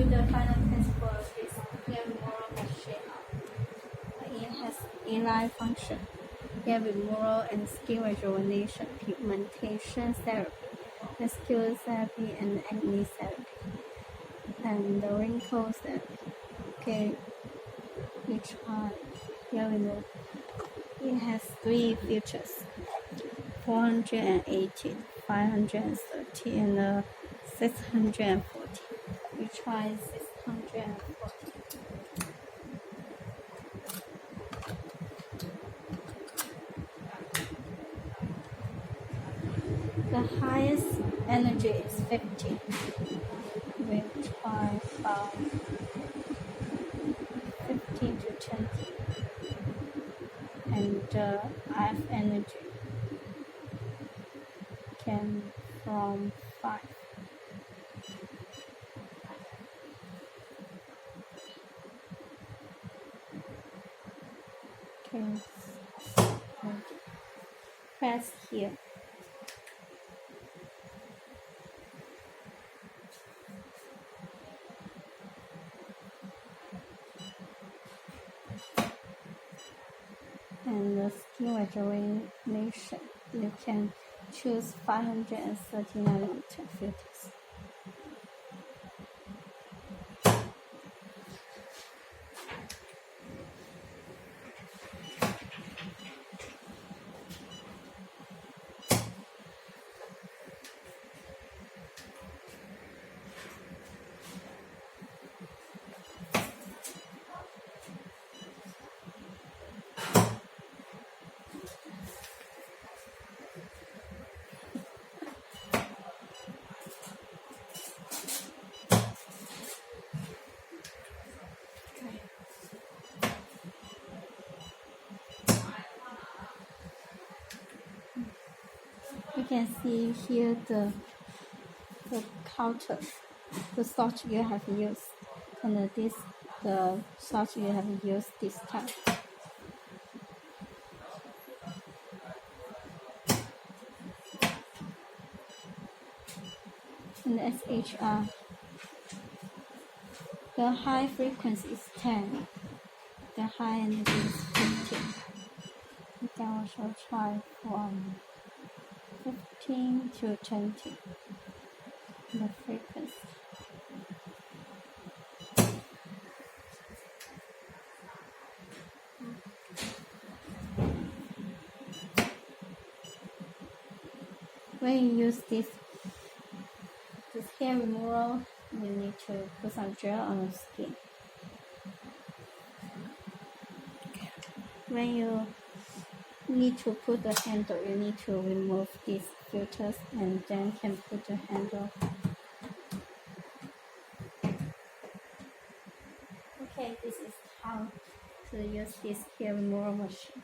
do the final test for this hair removal machine. It has inline function, hair removal and skin rejuvenation, pigmentation therapy, muscular therapy, and acne therapy, and the wrinkles therapy. Okay, which are hair removal. It has 3 features: 480, 530, and 640. We try 640. The highest energy is 50. We try about 15 to 20. And the IF energy came from 5. Okay, press here. And the skin rejuvenation, you can choose 530nm filters. You can see here the counter, the salt you have used, and this the salt you have used this time. And SHR, the high frequency is 10, the high energy is 15. You can also try from 15 to 20, the frequency. When you use this hair removal, you need to put some gel on the skin. When you need to put the handle, you need to remove these filters and then can put the handle. Okay, this is how to use this hair removal machine.